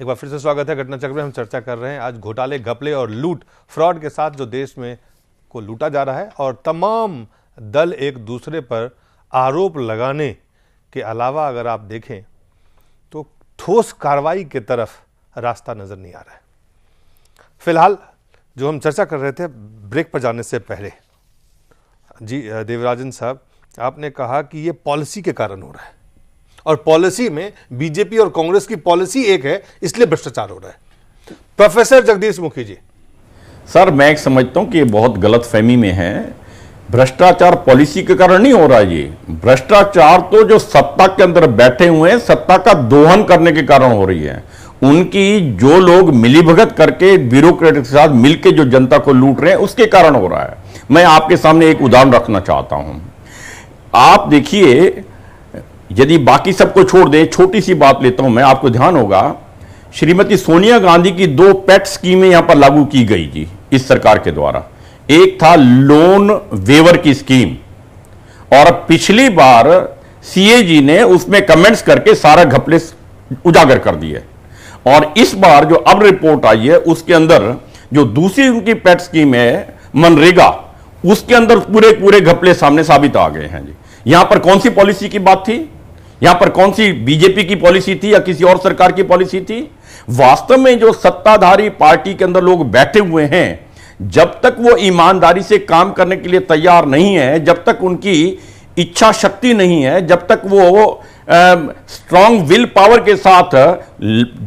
एक बार फिर से स्वागत है घटना चक्र में। हम चर्चा कर रहे हैं आज घोटाले, घपले और लूट, फ्रॉड के साथ जो देश में को लूटा जा रहा है और तमाम दल एक दूसरे पर आरोप लगाने के अलावा अगर आप देखें तो ठोस कार्रवाई की तरफ रास्ता नजर नहीं आ रहा है। फिलहाल जो हम चर्चा कर रहे थे ब्रेक पर जाने से पहले, जी देवराजन साहब, आपने कहा कि ये पॉलिसी के कारण हो रहा है और पॉलिसी में बीजेपी और कांग्रेस की पॉलिसी एक है, इसलिए भ्रष्टाचार हो रहा है। प्रोफेसर जगदीश मुखी जी। सर, मैं एक समझता हूं कि ये बहुत गलत फहमी में है। भ्रष्टाचार पॉलिसी के कारण नहीं हो रहा है। ये भ्रष्टाचार तो जो सत्ता के अंदर बैठे हुए हैं, सत्ता का दोहन करने के कारण हो रही है। उनकी जो लोग मिलीभगत करके ब्यूरोक्रेट के साथ मिलकर जो जनता को लूट रहे हैं, उसके कारण हो रहा है। मैं आपके सामने एक उदाहरण रखना चाहता हूं। आप देखिए, यदि बाकी सबको छोड़ दे, छोटी सी बात लेता हूं मैं, आपको ध्यान होगा श्रीमती सोनिया गांधी की 2 पेट स्कीमें यहां पर लागू की गई थी इस सरकार के द्वारा। एक था लोन वेवर की स्कीम और पिछली बार सीएजी ने उसमें कमेंट्स करके सारा घपले उजागर कर दिए। और इस बार जो अब रिपोर्ट आई है उसके अंदर जो दूसरी उनकी पेट स्कीम है मनरेगा, उसके अंदर पूरे घपले सामने साबित आ गए हैं जी। यहां पर कौन सी पॉलिसी की बात थी? यहां पर कौन सी बीजेपी की पॉलिसी थी या किसी और सरकार की पॉलिसी थी? वास्तव में जो सत्ताधारी पार्टी के अंदर लोग बैठे हुए हैं, जब तक वो ईमानदारी से काम करने के लिए तैयार नहीं है, जब तक उनकी इच्छा शक्ति नहीं है, जब तक वो स्ट्रांग विल पावर के साथ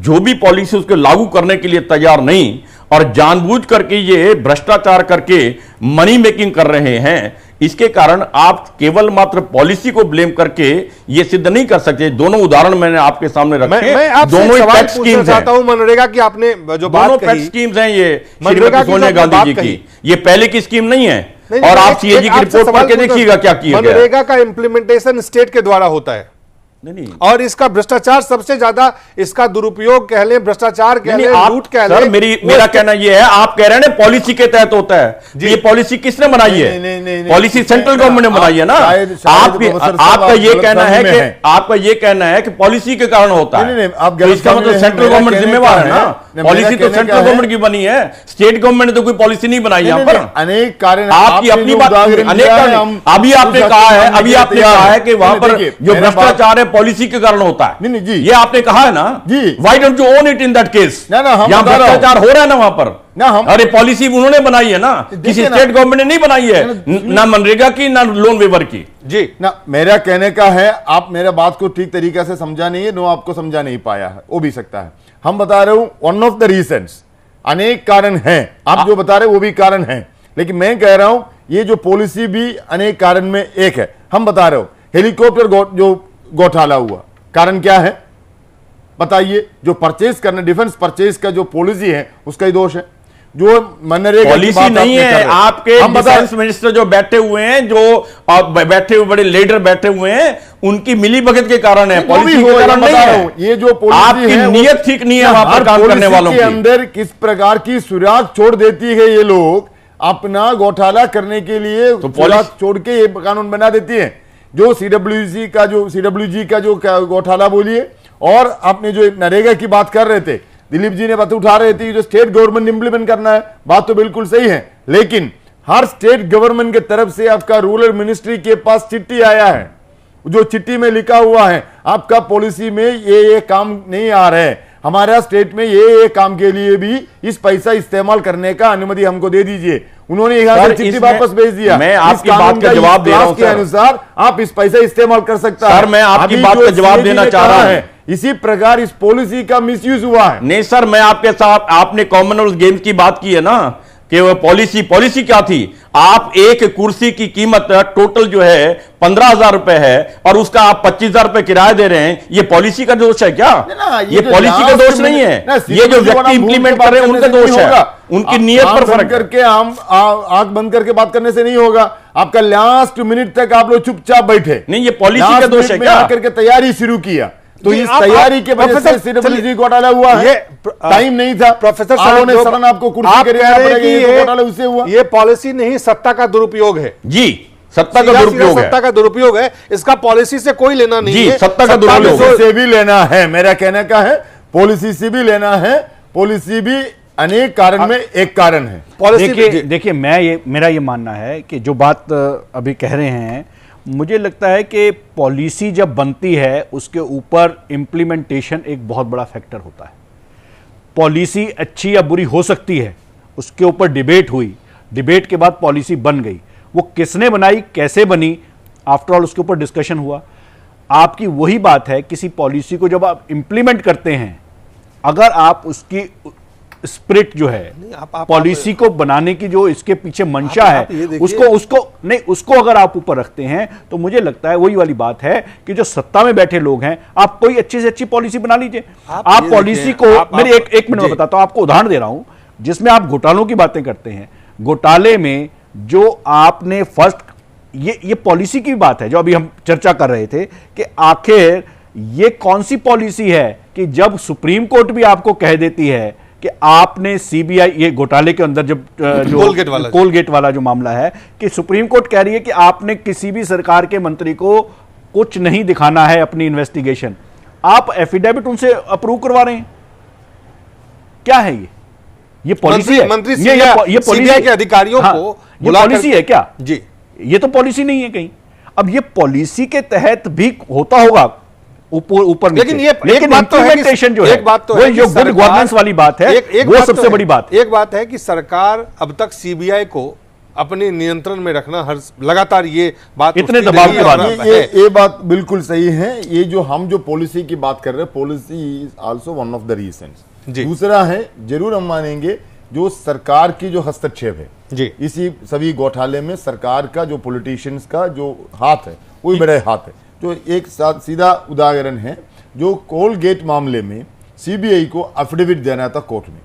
जो भी पॉलिसी उसको लागू करने के लिए तैयार नहीं और जानबूझ करके ये भ्रष्टाचार करके मनी मेकिंग कर रहे हैं, इसके कारण आप केवल मात्र पॉलिसी को ब्लेम करके ये सिद्ध नहीं कर सकते। दोनों उदाहरण मैंने आपके सामने रखे। मैं आपसे दोनों सवाल पेट स्कीम्स चाहता हूं। मनरेगा की आपने जो बात कही, पेट स्कीम्स हैं ये मनरेगा की सोनिया गांधी जी की, ये पहले की स्कीम नहीं है। और आप सीएजी की रिपोर्ट पढ़ के देखिएगा क्या किया गया। मनरेगा का इंप्लीमेंटेशन स्टेट के द्वारा होता है नहीं। और इसका भ्रष्टाचार सबसे ज्यादा, इसका दुरुपयोग कह लें, भ्रष्टाचार कह लें, लूट कह लें। सर, मेरा कहना यह है, आप कह रहे हैं पॉलिसी के तहत होता है। ये पॉलिसी किसने बनाई है? पॉलिसी सेंट्रल गवर्नमेंट ने बनाई है ना। आपका ये कहना है कि आपका ये कहना है कि पॉलिसी के कारण होता है, तो इसका मतलब सेंट्रल गवर्नमेंट जिम्मेवार है ना। पॉलिसी तो सेंट्रल गवर्नमेंट की बनी है, स्टेट गवर्नमेंट ने तो कोई पॉलिसी नहीं बनाई यहाँ पर। अनेक कारण आपकी अपनी बात, अनेक कारण। अभी आपने कहा है कि वहां पर जो भ्रष्टाचार है पॉलिसी के कारण होता है। नहीं जी, ये आपने कहा है ना जी। Why don't you own it in that case? यहां भ्रष्टाचार हो रहा है ना वहां पर ना। अरे पॉलिसी उन्होंने बनाई है ना, किसी स्टेट गवर्नमेंट ने नहीं बनाई है, ना मनरेगा की ना लोन वेवर की जी ना। मेरा कहने का है, आप मेरा बात को ठीक तरीके से समझा नहीं है, नो आपको समझा नहीं पाया है, वो भी सकता है। हम बता रहे हूं वन ऑफ द रीजंस, अनेक कारण हैं, आप जो बता रहे वो भी कारण हैं, लेकिन मैं कह रहा हूं ये जो पॉलिसी भी अनेक कारण में एक है। हम बता रहे हो हेलीकॉप्टर जो घोटाला हुआ, कारण क्या है बताइए? जो परचेज करने, डिफेंस परचेज का जो पॉलिसी है उसका ही दोष है। जो मनरेगा पॉलिसी नहीं है, आपके डिफेंस मिनिस्टर जो बैठे हुए हैं, जो बैठे हुए बड़े लीडर बैठे हुए हैं, उनकी मिलीभगत के कारण है, पॉलिसी के कारण नहीं है। ये जो पॉलिसी आपकी नीयत ठीक नहीं है वहां पर काम करने वालों के अंदर किस प्रकार की सुराग छोड़ देती है ये लोग अपना घोटाला करने के लिए, तो सुराग छोड़ के ये कानून बना देती है। जो सीडब्ल्यूजी का जो घोटाला बोलिए, और आपने जो नरेगा की बात कर रहे थे, दिलीप जी ने बात उठा रहे थे, जो स्टेट गवर्नमेंट इंप्लीमेंट करना है, बात तो बिल्कुल सही है, लेकिन हर स्टेट गवर्नमेंट की तरफ से आपका रूरल मिनिस्ट्री के पास चिट्ठी आया है, जो चिट्ठी में लिखा हुआ है आपका पॉलिसी में ये काम नहीं आ रहा है, हमारा स्टेट में ये काम के लिए भी इस पैसा इस्तेमाल करने का अनुमति हमको दे दीजिए। उन्होंने यहाँ से चिट्ठी वापस भेज दिया। मैं आपकी बात का जवाब दे रहा हूं, के अनुसार आप इस पैसा इस्तेमाल कर सकता है। सर, मैं आपकी बात का जवाब देना चाह रहा हूं। इसी प्रकार इस पॉलिसी का मिसयूज हुआ है। नहीं सर, मैं आपके साथ, आपने कॉमनवेल्थ गेम्स की बात की है ना, कि वो पॉलिसी क्या थी? आप एक कुर्सी की कीमत टोटल जो है 15,000 रुपए है और उसका आप 25,000 रुपए किराया दे रहे हैं, ये पॉलिसी का दोष है क्या? ये पॉलिसी का दोष नहीं है, ये जो व्यक्ति इंप्लीमेंट कर रहे हैं उनका दोष है, उनकी नीयत पर फर्क करके। हम आंख बंद करके बात करने से नहीं होगा, आपका लास्ट मिनट तक आप लोग चुपचाप बैठे। नहीं, ये पॉलिसी का दोष है क्या? करके तैयारी शुरू किया, तो इस तैयारी के वजह से सीडब्ल्यूजी घोटाला हुआ है। टाइम नहीं था प्रोफेसर साहब, सडन आपको कुर्सी घोटाला उससे हुआ। ये पॉलिसी नहीं, सत्ता का दुरुपयोग है जी। सत्ता का दुरुपयोग है, सत्ता का दुरुपयोग है, इसका पॉलिसी से कोई लेना नहीं जी, है। सत्ता का दुरुपयोग से भी लेना है। मेरा कहने का है पॉलिसी से भी लेना है, पॉलिसी भी अनेक कारण में एक कारण है। देखिए मेरा ये मानना है कि जो बात अभी कह रहे हैं, मुझे लगता है कि पॉलिसी जब बनती है उसके ऊपर इम्प्लीमेंटेशन एक बहुत बड़ा फैक्टर होता है। पॉलिसी अच्छी या बुरी हो सकती है, उसके ऊपर डिबेट हुई, डिबेट के बाद पॉलिसी बन गई, वो किसने बनाई, कैसे बनी, आफ्टर ऑल उसके ऊपर डिस्कशन हुआ। आपकी वही बात है, किसी पॉलिसी को जब आप इंप्लीमेंट करते हैं, अगर आप उसकी स्पिरिट जो है पॉलिसी को बनाने की जो इसके पीछे मंशा है उसको अगर आप ऊपर रखते हैं, तो मुझे लगता है वही वाली बात है कि जो सत्ता में बैठे लोग हैं, आप कोई अच्छी से अच्छी पॉलिसी बना लीजिए। आप पॉलिसी को मेरे एक मिनट में बताता हूं, आपको उदाहरण दे रहा हूं जिसमें आप घोटालों की बातें करते हैं। घोटाले में जो आपने फर्स्ट ये पॉलिसी की बात है जो अभी हम चर्चा कर रहे थे कि आखिर ये कौन सी पॉलिसी है कि जब सुप्रीम कोर्ट भी आपको कह देती है कि आपने सीबीआई, ये घोटाले के अंदर जब जो कोलगेट वाला जो मामला है, कि सुप्रीम कोर्ट कह रही है कि आपने किसी भी सरकार के मंत्री को कुछ नहीं दिखाना है अपनी इन्वेस्टिगेशन, आप एफिडेविट उनसे अप्रूव करवा रहे हैं। क्या है ये पॉलिसी है? मंत्री ये पॉलिसी के अधिकारियों को ये पॉलिसी है क्या जी? ये तो पॉलिसी नहीं है कहीं। अब ये पॉलिसी के तहत भी होता होगा ऊपर, लेकिन लेकिन इम्प्लीमेंटेशन जो है, एक बात तो है जो गुड गवर्नेंस वाली बात है, वो सबसे बड़ी बात। एक बात है कि सरकार अब तक सीबीआई को अपने नियंत्रण में रखना हर लगातार ये बात इतने दबाव की बात है, ये बात बिल्कुल सही है। ये जो हम जो पॉलिसी की बात कर रहे हैं, policy is also one of the reasons. दूसरा है, जरूर हम मानेंगे, जो सरकार की जो हस्तक्षेप है जी, इसी सभी घोटाले में सरकार का जो पॉलिटिशियंस का जो हाथ है, वही बड़े हाथ है। जो एक सीधा उदाहरण है, जो कोलगेट मामले में सीबीआई को एफिडेविट देना था कोर्ट में,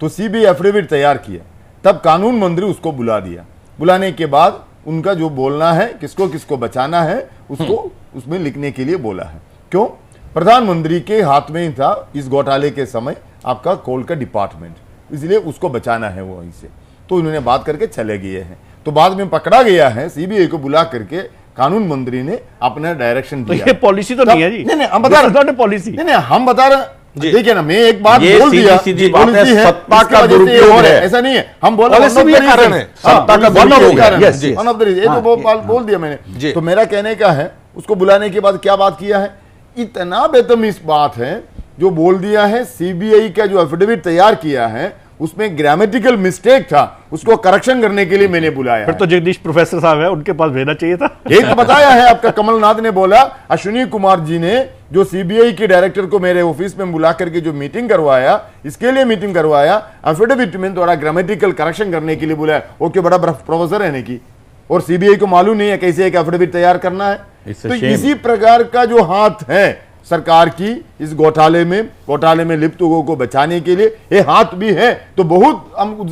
तो सीबीआई एफिडेविट तैयार किया, तब कानून मंत्री उसको बुला दिया। बुलाने के बाद उनका जो बोलना है, किसको किसको बचाना है, उसको उसमें लिखने के लिए बोला है। क्यों? प्रधानमंत्री के हाथ में ही था इस घोटाले के समय आपका कोल का डिपार्टमेंट, इसलिए उसको बचाना है वहीं से। तो उन्होंने बात करके चले गए हैं, तो बाद में पकड़ा गया है, सीबीआई को बुला करके कानून मंत्री ने अपना डायरेक्शन दिया। तो ये पॉलिसी तो नहीं है जी। नहीं हम बता रहे पॉलिसी, नहीं हम बता रहे, देखिए ना, मैं एक बात बोल दिया, सीधी बात है, सत्ता का दुरुपयोग है, ऐसा नहीं है। हम बोल रहे कारण है, सत्ता का दुरुपयोग है, वन ऑफ द रीजन, ये तो बोल दिया मैंने। तो मेरा कहने का है, उसको बुलाने के बाद क्या बात किया है, इतना बेतमीज बात है जो बोल दिया है। सीबीआई का जो एफिडेविट तैयार किया है उसमें ग्रामेटिकल मिस्टेक था, उसको करेक्शन करने के लिए मैंने बुलाया। फिर तो जगदीश प्रोफेसर साहब है, उनके पास भेजना चाहिए था। एक तो बताया है आपका कमलनाथ ने बोला, अश्विनी कुमार जी ने जो सीबीआई के डायरेक्टर को मेरे ऑफिस में बुला करके जो मीटिंग करवाया, इसके लिए मीटिंग करवाया, एफिडेविट में थोड़ा ग्रामेटिकल करेक्शन करने के लिए बुलाया। वो क्यों बड़ा प्रोफेसर है की, और सीबीआई को मालूम नहीं है कैसे एक एफिडेविट तैयार करना है। तो इसी प्रकार का जो हाथ है सरकार की इस घोटाले में लिप्त लोगों को बचाने के लिए, ये हाथ भी है। तो बहुत हम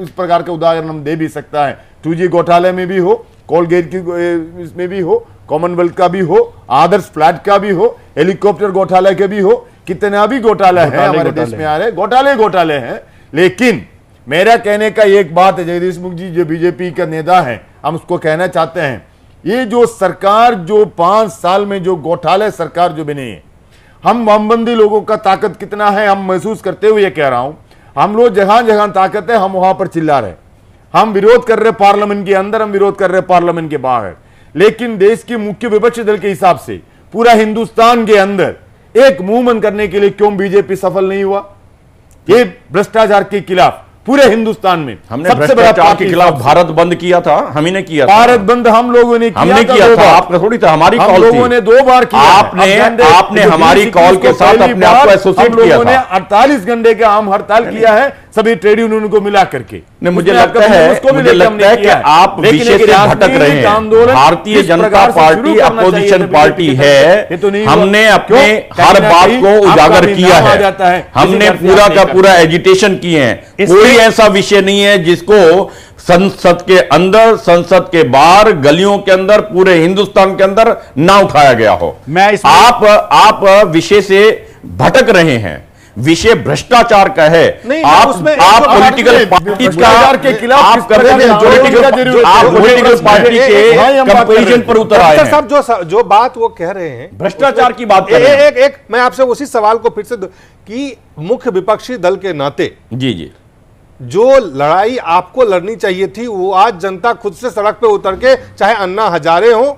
इस प्रकार का उदाहरण हम दे भी सकता है। 2G घोटाले में भी हो, कोलगेट की इसमें भी हो, कॉमनवेल्थ का भी हो, आदर्श फ्लैट का भी हो, हेलीकॉप्टर घोटाले के भी हो, कितना भी घोटाला है हमारे देश में आ रहे, घोटाले हैं। लेकिन मेरा कहने का एक बात है, जगदीश मुखी जी जो बीजेपी का नेता है, हम उसको कहना चाहते हैं, ये जो सरकार जो 5 साल में जो घोटाले सरकार जो बनी है, हम वामबंदी लोगों का ताकत कितना है हम महसूस करते हुए कह रहा हूं। हम लोग जहां जहां ताकत है हम वहां पर चिल्ला रहे, हम विरोध कर रहे पार्लियामेंट के अंदर, हम विरोध कर रहे पार्लियामेंट के बाहर। लेकिन देश के मुख्य विपक्षी दल के हिसाब से पूरा हिंदुस्तान के अंदर एक मूवमेंट करने के लिए क्यों बीजेपी सफल नहीं हुआ? ये भ्रष्टाचार के खिलाफ पूरे हिंदुस्तान में हमने भ्रष्टाचार के खिलाफ भारत बंद किया था, हम ही ने किया था। भारत बंद हम लोगों ने हमने किया था, आपने थोड़ी था, हमारी कॉल थी। हम लोगों ने 2 बार किया। आपने हमारी कॉल के साथ अपने आप को एसोसिएट किया था। 48 घंटे का आम हड़ताल किया है सभी ट्रेड यूनियन को मिला करके। मुझे लगता है कि आप विषय से भटक रहे हैं। Bharatiya Janata party opposition party है, हमने अपने हर बात को उजागर किया है, हमने पूरा का पूरा एजिटेशन किए हैं। कोई ऐसा विषय नहीं है जिसको संसद के अंदर, संसद के बाहर, गलियों के अंदर, पूरे हिंदुस्तान के अंदर ना उठाया गया हो। आप विषय से भटक रहे हैं। विषय भ्रष्टाचार का है। नहीं, उसमें आप पॉलिटिकल पार्टी भ्रष्टाचार के खिलाफ आप कर रहे हैं, आप पॉलिटिकल पार्टी के कंपैरिजन पर उतर आए हैं। साहब जो बात वो कह रहे हैं भ्रष्टाचार की बात कर रहे हैं। एक मैं आपसे उसी सवाल को फिर से कि मुख्य विपक्षी दल के नाते जी जो लड़ाई आपको लड़नी चाहिए थी वो आज जनता खुद से सड़क पे उतर के, चाहे अन्ना हजारे हो,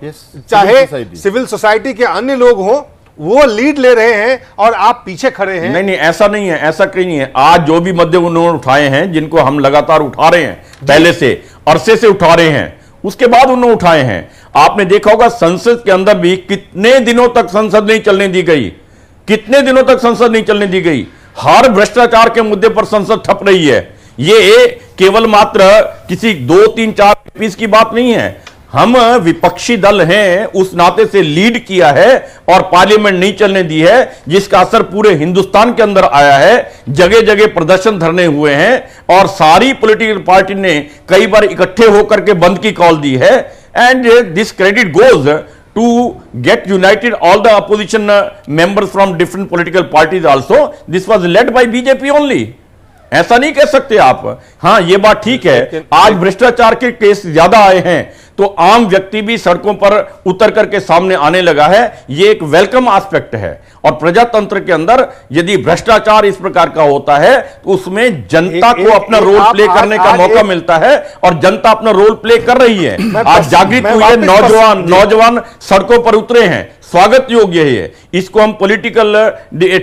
चाहे सिविल सोसाइटी के अन्य लोग हो, वो लीड ले रहे हैं और आप पीछे खड़े हैं। नहीं, ऐसा नहीं है, ऐसा कहीं नहीं है। आज जो भी मुद्दे उन्होंने उठाए हैं, जिनको हम लगातार उठा रहे हैं, पहले से अरसे से उठा रहे हैं, उसके बाद उन्होंने उठाए हैं। आपने देखा होगा संसद के अंदर भी कितने दिनों तक संसद नहीं चलने दी गई, कितने दिनों तक संसद नहीं चलने दी गई। हर भ्रष्टाचार के मुद्दे पर संसद ठप रही है। ये केवल मात्र किसी 2, 3, 4 पीस की बात नहीं है। हम विपक्षी दल हैं, उस नाते से लीड किया है और पार्लियामेंट नहीं चलने दी है, जिसका असर पूरे हिंदुस्तान के अंदर आया है। जगह जगह प्रदर्शन धरने हुए हैं और सारी पॉलिटिकल पार्टी ने कई बार इकट्ठे होकर के बंद की कॉल दी है। And this credit goes to get united all the opposition members from different political parties also. This was led by BJP only. ऐसा नहीं कह सकते आप। हां, ये बात ठीक है, आज भ्रष्टाचार के केस ज्यादा आए हैं तो आम व्यक्ति भी सड़कों पर उतर करके सामने आने लगा है। ये एक वेलकम एस्पेक्ट है और प्रजातंत्र के अंदर यदि भ्रष्टाचार इस प्रकार का होता है तो उसमें जनता को अपना रोल प्ले करने का मौका मिलता है और जनता अपना रोल प्ले कर रही है। आज जागृत हुई है, नौजवान सड़कों पर उतरे हैं, स्वागत योग्य है। इसको हम पॉलिटिकल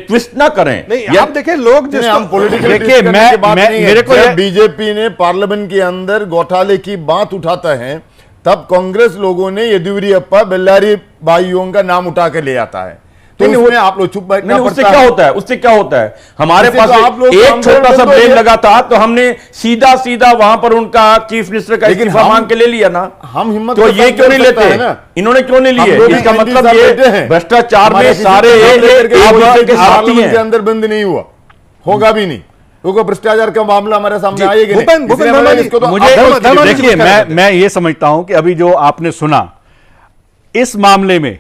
ट्विस्ट ना करें। नहीं, आप देखिए लोग हम पॉलिटिकल मेरे को बीजेपी ने पार्लियामेंट के अंदर घोटाले की बात उठाता है, तब कांग्रेस लोगों ने येदियुरप्पा बेल्लारी भाइयों का नाम उठा कर ले आता है। तो उसमें आप लोग चुप बैठना पड़ता है। उससे क्या होता है, उससे क्या होता है? हमारे पास एक छोटा सा ब्लेम लगा था तो हमने सीधा वहां पर उनका चीफ मिनिस्टर का इस्तीफा मांग के ले लिया ना। हम हिम्मत तो ये क्यों नहीं लेते? इन्होंने क्यों नहीं लिए? इसका मतलब ये भ्रष्टाचार में सारे के अंदर बंद नहीं हुआ, होगा भी नहीं, क्योंकि भ्रष्टाचार का मामला हमारे सामने आएगा। मुझे देखिए, मैं ये समझता हूं कि अभी जो आपने सुना इस मामले में,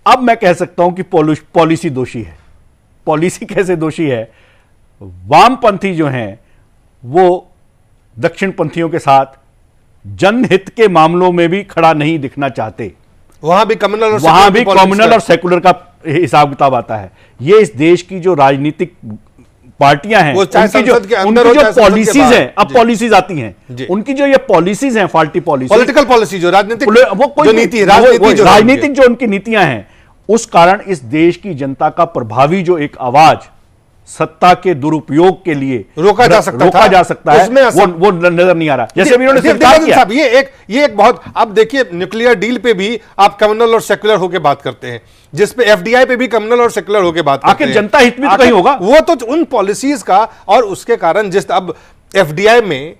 अब मैं कह सकता हूं कि पॉलिसी दोषी है। पॉलिसी कैसे दोषी है? वामपंथी जो हैं वो दक्षिणपंथियों के साथ जनहित के मामलों में भी खड़ा नहीं दिखना चाहते। वहां भी कम्युनल और सेकुलर का हिसाब किताब आता है। ये इस देश की जो राजनीतिक पार्टियां हैं, उनकी जो पॉलिसीज हैं, अब पॉलिसीज आती हैं, उनकी जो ये पॉलिसीज हैं, फाल्टी पॉलिसी, पॉलिटिकल पॉलिसी, जो राजनीतिक राजनीतिक जो उनकी नीतियां हैं, उस कारण इस देश की जनता का प्रभावी जो एक आवाज सत्ता के दुरुपयोग के लिए रोका जा सकता है, वो नजर नहीं आ रहा। जैसे अभी उन्होंने स्वीकार किया, ये एक बहुत, अब देखिए न्यूक्लियर डील पे भी आप कम्युनल और सेक्युलर होकर बात करते हैं, जिस पे एफडीआई पे भी कम्युनल और सेक्युलर होकर बात करते हैं। जनता हित में तो कहीं होगा, वो तो उन पॉलिसीज का, और उसके कारण जिस अब एफडीआई में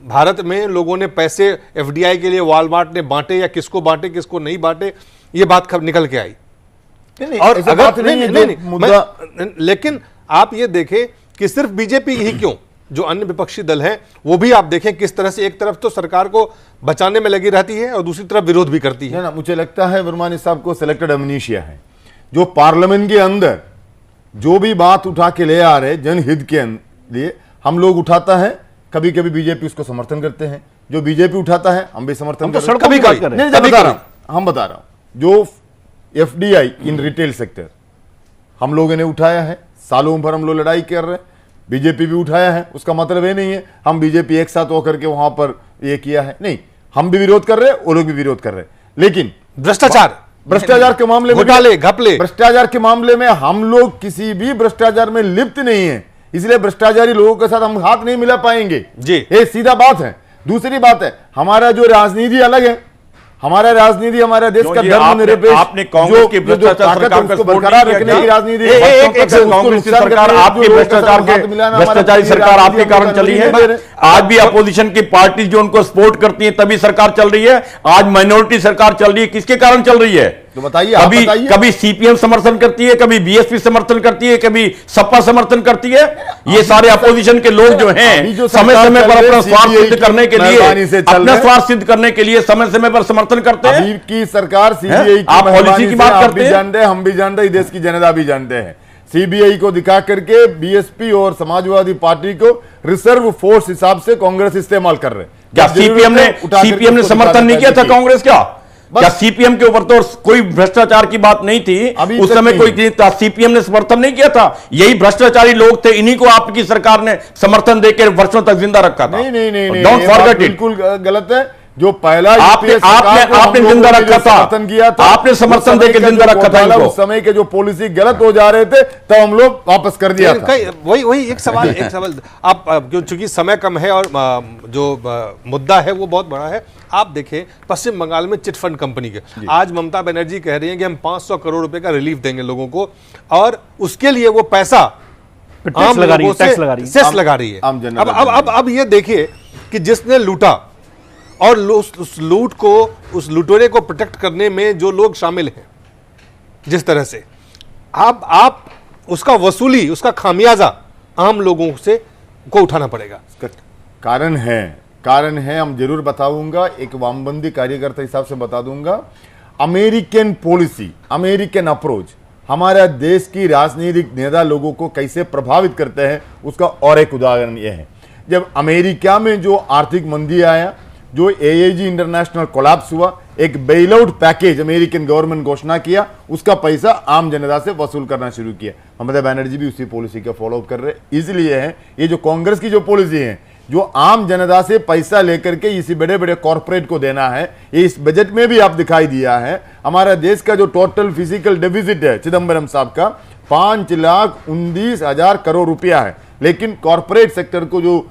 भारत में लोगों ने पैसे एफडीआई के लिए वॉलमार्ट ने बांटे या किसको बांटे किसको नहीं बांटे, ये बात निकल के आई। और अगर लेकिन आप ये देखें कि सिर्फ बीजेपी ही क्यों, जो अन्य विपक्षी दल हैं वो भी आप देखें किस तरह से एक तरफ तो सरकार को बचाने में लगी रहती है और दूसरी तरफ विरोध भी करती है ना। मुझे लगता है वर्मानी साहब को सिलेक्टेड अमनीशिया है, जो पार्लियामेंट के अंदर जो भी बात उठा के ले आ रहे जनहित के लिए हम लोग उठाता है, कभी कभी बीजेपी उसको समर्थन करते हैं, जो बीजेपी उठाता है हम भी समर्थन करते हैं। हम बता रहा हूं जो एफडीआई इन रिटेल सेक्टर हम लोगों ने उठाया है, सालों भर हम लोग लड़ाई कर रहे हैं, बीजेपी भी उठाया है। उसका मतलब ये नहीं है हम बीजेपी एक साथ होकर के वहां पर ये किया है, नहीं, हम भी विरोध कर रहे हैं, वो लोग भी विरोध कर रहे हैं। लेकिन भ्रष्टाचार के मामले में, भ्रष्टाचार के मामले में हम लोग किसी भी भ्रष्टाचार में लिप्त नहीं है, इसलिए भ्रष्टाचारी लोगों के साथ हम हाथ नहीं मिला पाएंगे जी, ये सीधा बात है। दूसरी बात है, हमारा जो राजनीति अलग है, हमारा राजनीति हमारा देश का धर्मनिरपेक्ष, आपने कांग्रेस की भ्रष्टाचार सरकार को बरकरार रखने की राजनीति, कांग्रेस की सरकार आपकी भ्रष्टाचारी सरकार आपके कारण चली है। आज भी अपोजिशन की पार्टी जो उनको सपोर्ट करती है तभी सरकार चल रही है। आज माइनॉरिटी सरकार चल रही है, किसके कारण चल रही है? तो बताइए, कभी सीपीएम समर्थन करती है, कभी बीएसपी समर्थन करती है, कभी सपा समर्थन करती है। ये सारे अपोजिशन के लोग जो हैं समय समय पर अपना स्वार्थ सिद्ध करने के लिए, अपना स्वार्थ सिद्ध करने के लिए समय समय पर समर्थन करते हैं। की सरकार सीबीआई आप पॉलिसी की बात करते हैं, जानते हैं, हम भी जानते हैं, देश की जनता भी जानते हैं। सीबीआई को दिखा करके बीएसपी और समाजवादी पार्टी को रिजर्व फोर्स हिसाब से कांग्रेस इस्तेमाल कर रहे हैं। क्या सीपीएम ने समर्थन नहीं किया था कांग्रेस का? क्या सीपीएम के ऊपर तो कोई भ्रष्टाचार की बात नहीं थी उस समय? कोई सीपीएम ने समर्थन नहीं किया था? यही भ्रष्टाचारी लोग थे, इन्हीं को आपकी सरकार ने समर्थन देकर वर्षों तक जिंदा रखा था। नहीं, डोंट फॉरगेट इट। बिल्कुल गलत है। जो पहला आपने जिंदा रखा था, आपने समर्थन देकर जिंदा रखा था इनको। उस समय के जो पॉलिसी गलत हो जा रहे थे तब हम लोग वापस कर दिया था। वही एक सवाल आप चूंकि समय कम है और जो मुद्दा है वो बहुत बड़ा है। आप देखें पश्चिम बंगाल में चिट फंड कंपनी के आज ममता बनर्जी कह रही हैं कि हम 500 करोड़ रुपए का रिलीफ देंगे लोगों को, और उसके लिए वो पैसा टैक्स लगा रही है। अब ये देखिए कि जिसने लूटा और उस लूट को, उस लुटेरे को प्रोटेक्ट करने में जो लोग शामिल हैं, जिस तरह से आप उसका वसूली, उसका खामियाजा आम लोगों से को उठाना पड़ेगा। कारण है हम जरूर बताऊंगा, एक वामबंदी कार्यकर्ता हिसाब से बता दूंगा। अमेरिकन पॉलिसी, अमेरिकन अप्रोच हमारा देश की राजनीतिक नेता लोगों को कैसे प्रभावित करते हैं उसका और एक उदाहरण यह है। जब अमेरिका में जो आर्थिक मंदी आया, जो एएजी इंटरनेशनल कोलैप्स हुआ, एक bail out package American government घोषणा किया, उसका पैसा आम जनता से वसूल करना शुरू किया। ममता बनर्जी भी उसी पॉलिसी का फॉलो कर रहे। इसलिए है ये जो कांग्रेस की जो पॉलिसी है, जो आम जनता से पैसा लेकर के इसी बड़े बड़े कॉर्पोरेट को देना है, ये इस बजट में भी आप दिखाई दिया है। हमारा देश का जो टोटल फिजिकल डेफिसिट है चिदम्बरम साहब का 5,19,000 करोड़ रुपया है, लेकिन कॉर्पोरेट सेक्टर को जो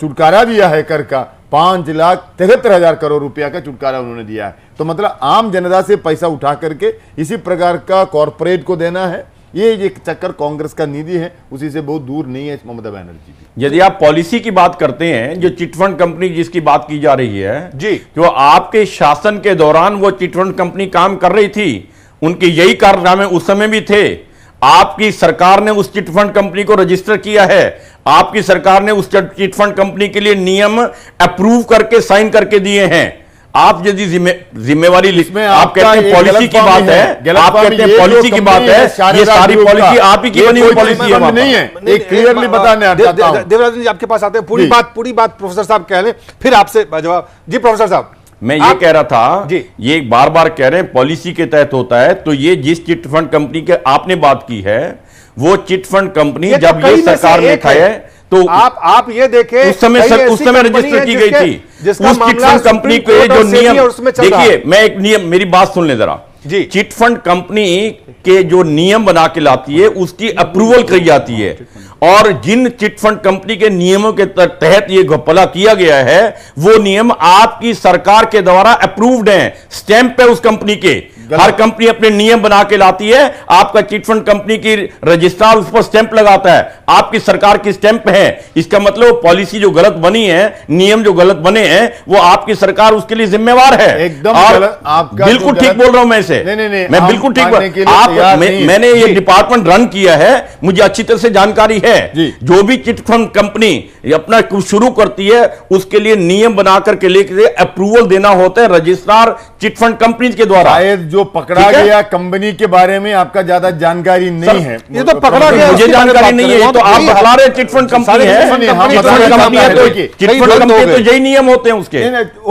छुटकारा दिया है कर का 5,73,000 करोड़ रुपया का छुटकारा उन्होंने दिया है। तो मतलब आम जनता से पैसा उठा करके इसी प्रकार का कॉर्पोरेट को देना है। ये एक चक्कर कांग्रेस का नीति है, उसी से बहुत दूर नहीं है ममता बनर्जी की। यदि आप पॉलिसी की बात करते हैं, जो चिटफंड कंपनी जिसकी बात की जा रही है जी, जो आपके शासन के दौरान वो चिटफंड कंपनी काम कर रही थी, उनके यही कारनामे उस समय भी थे। आपकी सरकार ने उस चिटफंड कंपनी को रजिस्टर किया है, आपकी सरकार ने उस चिटफंड कंपनी के लिए नियम अप्रूव करके साइन करके दिए हैं। आप यदि जिम्मेवारी लिस्में आप कहते हैं पॉलिसी की बात है, आप कहते हैं पॉलिसी की बात है, ये सारी पॉलिसी आप ही की बनी हुई पॉलिसी है नहीं है। एक क्लियरली बताने देवराज जी आपके पास आते हैं, पूरी बात प्रोफेसर साहब कह लें, फिर आपसे जवाब। जी प्रोफेसर साहब, मैं ये कह रहा था, ये बार बार कह रहे हैं पॉलिसी के तहत होता है, तो ये जिस चिटफंड कंपनी के आपने बात की है, वो चिटफंड कंपनी जब ये सरकार ने खाए तो आप ये देखें उस समय रजिस्टर की गई थी। उस चिटफंड कंपनी के जो नियम, देखिए मैं एक नियम, मेरी बात सुन ले जरा जी। चिटफंड कंपनी के जो नियम बना के लाती है उसकी अप्रूवल की जाती है, और जिन चिटफंड कंपनी के नियमों के तहत ये घपला किया गया है वो नियम आपकी सरकार के द्वारा अप्रूव्ड हैं, स्टैंप है उस कंपनी के। हर कंपनी अपने नियम बना के लाती है, आपका चिटफंड कंपनी की रजिस्ट्रार उस पर स्टैंप लगाता है, आपकी सरकार की स्टैंप है। इसका मतलब पॉलिसी जो गलत बनी है, नियम जो गलत बने हैं, वो आपकी सरकार उसके लिए जिम्मेवार है। एकदम बिल्कुल ठीक बोल रहा हूं मैं इसे, मैं बिल्कुल ठीक। मैंने ये डिपार्टमेंट रन किया है, मुझे अच्छी तरह से जानकारी है। जो भी चिटफंड कंपनी अपना शुरू करती है उसके लिए नियम बनाकर के लेकर अप्रूवल देना होता है रजिस्ट्रार चिटफंड कंपनी के द्वारा। जो पकड़ा गया कंपनी के बारे में आपका ज्यादा जानकारी नहीं है। ये तो पकड़ा गया, मुझे जानकारी नहीं है, तो आप बता रहे चिटफंड कंपनी है, चिटफंड कंपनी तो यही नियम होते हैं उसके।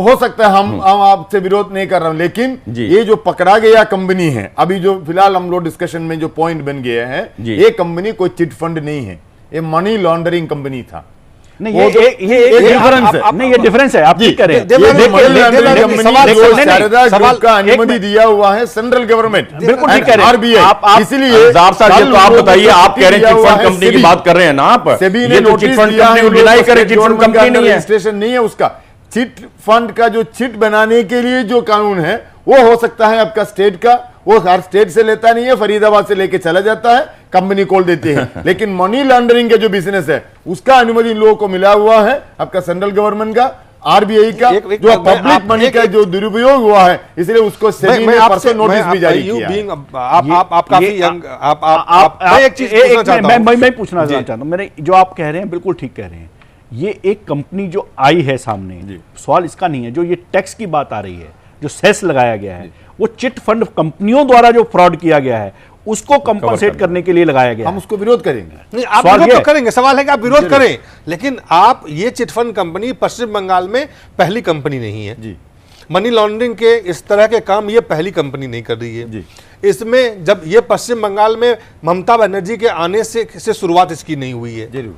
हो सकता है हम आपसे विरोध नहीं कर रहा हूं, लेकिन ये जो पकड़ा गया कंपनी है, अभी जो फिलहाल हम लोग डिस्कशन में जो पॉइंट बन गया है, ये कंपनी कोई चिटफंड नहीं है, ये मनी लॉन्ड्रिंग कंपनी था। नहीं, ये डिफरेंस है। नहीं, ये डिफरेंस है, आप ठीक करें। सवाल का अनुमति दिया हुआ है सेंट्रल गवर्नमेंट, बिल्कुल ठीक कह रहे हैं आरबीआई। इसलिए तो आप बताइए, आप कह रहे हैं चिटफंड कंपनी की बात कर रहे हैं ना आप, सेबी ने नोटिस दिया है, डिनाई करें चिटफंड कंपनी नहीं है, रजिस्ट्रेशन नहीं है उसका। चिट फंड का जो चिट बनाने के लिए जो कानून है वो हो सकता है आपका स्टेट का, वो हर स्टेट से लेता नहीं है, फरीदाबाद से लेके चला जाता है, कंपनी खोल देती है। लेकिन मनी लॉन्ड्रिंग के जो बिजनेस है उसका अनुमति इन लोगों को मिला हुआ है, आपका सेंट्रल गवर्नमेंट का, आरबीआई का, जो पब्लिक मनी का जो दुरुपयोग हुआ है, इसलिए उसको सेबी ने परसों नोटिस भी जारी किया। आप काफी यंग, मैं पूछना चाहता हूं, मेरे जो आप कह रहे हैं बिल्कुल ठीक कह रहे हैं। ये एक कंपनी जो आई है सामने, सवाल इसका नहीं है, जो ये टैक्स की बात आ रही है, जो सेस लगाया गया है, वो चिट फंड कंपनियों द्वारा जो फ्रॉड किया गया है उसको कंपनसेट करने के लिए लगाया गया। हम उसको विरोध करेंगे। नहीं, आप सवाल विरोध ये तो है। करेंगे, सवाल है कि आप विरोध करें, लेकिन आप ये चिटफंड कंपनी पश्चिम बंगाल में पहली कंपनी नहीं है जी। मनी लॉन्ड्रिंग के इस तरह के काम ये पहली कंपनी नहीं कर रही है जी। इसमें जब ये पश्चिम बंगाल में ममता बनर्जी के आने से शुरुआत इसकी नहीं हुई है। जरूर।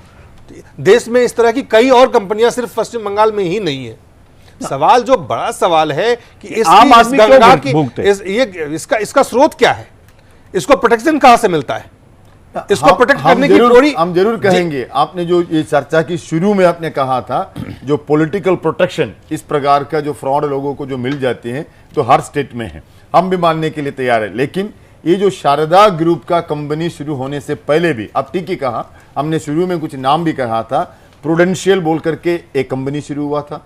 देश में इस तरह की कई और कंपनियां सिर्फ पश्चिम बंगाल में ही नहीं है। सवाल जो बड़ा सवाल है कि आम आदमी क्यों गंगा भुगते? इसका स्रोत क्या है, इसको प्रोटेक्शन कहां से मिलता है, इसको प्रोटेक्ट करने की पूरी हम जरूर कहेंगे। आपने जो ये चर्चा की शुरू में आपने कहा था जो पॉलिटिकल प्रोटेक्शन इस प्रकार का जो फ्रॉड लोगों को जो मिल जाते हैं तो हर स्टेट में है, हम भी मानने के लिए तैयार है। लेकिन ये जो शारदा ग्रुप का कंपनी शुरू होने से पहले भी, अब ठीक ही कहा, हमने शुरू में कुछ नाम भी कहा था, प्रूडेंशियल बोल करके एक कंपनी शुरू हुआ था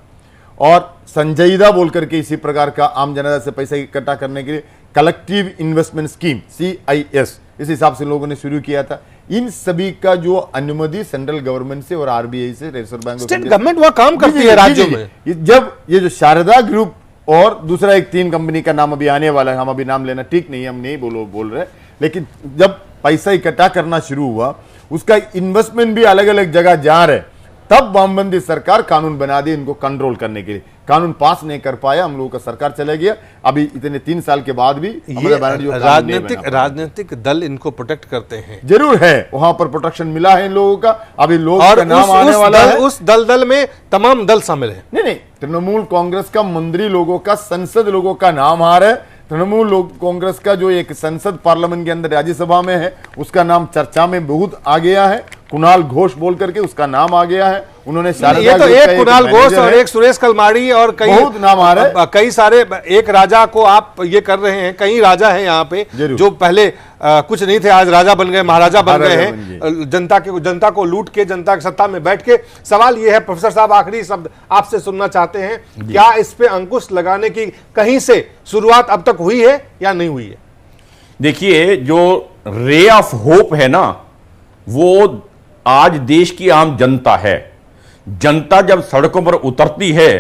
और संजयदा बोल करके इसी प्रकार का आम जनता से पैसा इकट्ठा करने के लिए कलेक्टिव इन्वेस्टमेंट स्कीम CIS इस हिसाब से लोगों ने शुरू किया था। इन सभी का जो अनुमति सेंट्रल गवर्नमेंट से और RBI से, reserve bank of state India, government वह काम करती है राज्यों में। जब ये जो शारदा ग्रुप और दूसरा एक 3 कंपनी का नाम अभी आने वाला है, हम अभी नाम लेना ठीक नहीं, हम नहीं बोल रहे, लेकिन जब पैसा इकट्ठा करना शुरू हुआ उसका इन्वेस्टमेंट भी अलग अलग जगह जा रहे, तब वामपंथी सरकार कानून बना दी इनको कंट्रोल करने के लिए। कानून पास नहीं कर पाया, हम लोगों का सरकार चला गया। अभी इतने 3 साल के बाद भी ये राजनीतिक दल इनको प्रोटेक्ट करते हैं। जरूर है, वहां पर प्रोटेक्शन मिला है इन लोगों का। अभी लोग और का नाम आने वाला है। उस दल में तमाम दल शामिल है। नहीं, तृणमूल कांग्रेस का मंत्री लोगों का, संसद लोगों का नाम आ रहा है। तृणमूल कांग्रेस का जो एक संसद पार्लियामेंट के अंदर राज्यसभा में है उसका नाम चर्चा में बहुत आ गया है। कुणाल घोष बोल करके उसका नाम आ गया है। उन्होंने ये तो एक कुणाल घोष और एक सुरेश कलमाड़ी और कई बहुत नाम आ रहे हैं। कई सारे, एक राजा को आप ये कर रहे हैं, कई राजा हैं यहाँ पे जो पहले कुछ नहीं थे, आज राजा बन गए, महाराजा बन गए हैं। जनता को लूट के, जनता की सत्ता में बैठ के। सवाल ये है प्रोफेसर साहब, आखिरी शब्द आपसे सुनना चाहते हैं, क्या इस पे अंकुश लगाने की कहीं से शुरुआत अब तक हुई है या नहीं हुई है? देखिए, जो रे ऑफ होप है ना, वो आज देश की आम जनता है। जनता जब सड़कों पर उतरती है,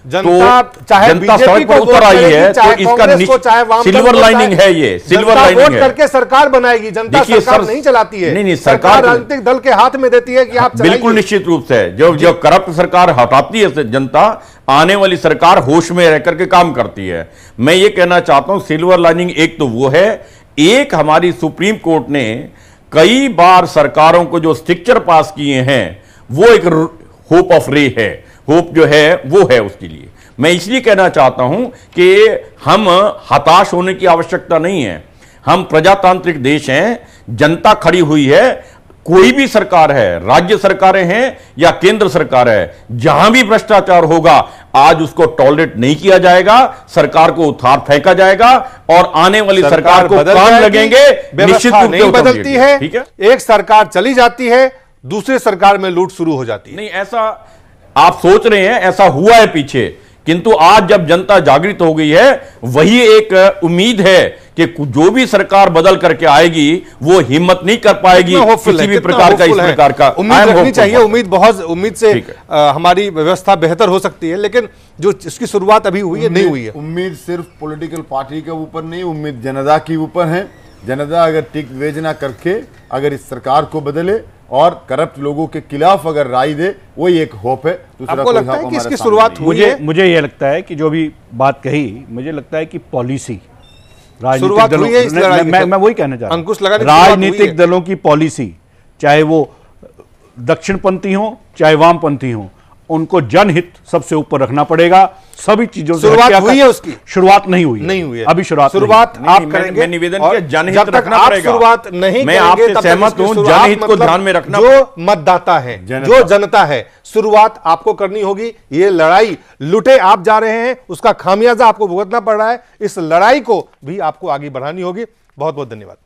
जनता सड़क पर उतर आई है, तो इसका सिल्वर लाइनिंग है। ये सिल्वर लाइनिंग है। करके सरकार बनाएगी, जनता सरकार नहीं चलाती है। नहीं, सरकार राजनीतिक दल के हाथ में देती है कि आप बिल्कुल निश्चित रूप से जो करप्ट सरकार हटाती है जनता, आने वाली सरकार होश में रह करके काम करती है। मैं ये कहना चाहता हूं, सिल्वर लाइनिंग एक तो वो है, एक हमारी सुप्रीम कोर्ट ने कई बार सरकारों को जो स्ट्रिक्चर पास किए हैं वो एक होप ऑफ रे है। होप जो है वो है उसके लिए। मैं इसलिए कहना चाहता हूं कि हम हताश होने की आवश्यकता नहीं है। हम प्रजातांत्रिक देश हैं, जनता खड़ी हुई है। कोई भी सरकार है, राज्य सरकारें हैं या केंद्र सरकार है, जहां भी भ्रष्टाचार होगा आज उसको टॉलरेट नहीं किया जाएगा, सरकार को उतार फेंका जाएगा और आने वाली सरकार को काम लगेंगे। निश्चित रूप से बदलती है, ठीक है। एक सरकार चली जाती है, दूसरे सरकार में लूट शुरू हो जाती है। नहीं, ऐसा आप सोच रहे हैं, ऐसा हुआ है पीछे, किंतु आज जब जनता जागृत हो गई है, वही एक उम्मीद है कि जो भी सरकार बदल करके आएगी वो हिम्मत नहीं कर पाएगी किसी भी प्रकार का, इस प्रकार का। उम्मीद रखनी चाहिए, उम्मीद से हमारी व्यवस्था बेहतर हो सकती है, लेकिन जो इसकी शुरुआत अभी हुई है नहीं हुई है। उम्मीद सिर्फ पॉलिटिकल पार्टी के ऊपर नहीं, उम्मीद जनता के ऊपर है। जनता अगर टिक विवेचना करके अगर इस सरकार को बदले और करप्ट लोगों के खिलाफ अगर राय दे, वही एक होप है। आपको लगता है कि इसकी शुरुआत हुई है? मुझे ये लगता है कि जो भी बात कही, मुझे लगता है कि पॉलिसी शुरुआत हुई है इस लड़ाई की। मैं वही कहना चाह रहा हूं, अंकुश लगाने राजनीतिक दलों की पॉलिसी, चाहे वो दक्षिणपंथी हो चाहे वामपंथी हो, उनको जनहित सबसे ऊपर रखना पड़ेगा। सभी चीजों से शुरुआत हुई है, उसकी शुरुआत नहीं हुई है। अभी शुरुआत आप करेंगे। मैं निवेदन किया, जनहित रखना पड़ेगा। शुरुआत नहीं, मैं आपसे सहमत हूं, जनहित को ध्यान में रखना। जो मतदाता है, जो जनता है, शुरुआत आपको करनी होगी। ये लड़ाई लुटे आप जा रहे हैं, उसका खामियाजा आपको भुगतना पड़ रहा है। इस लड़ाई को भी आपको आगे बढ़ानी होगी। बहुत बहुत धन्यवाद।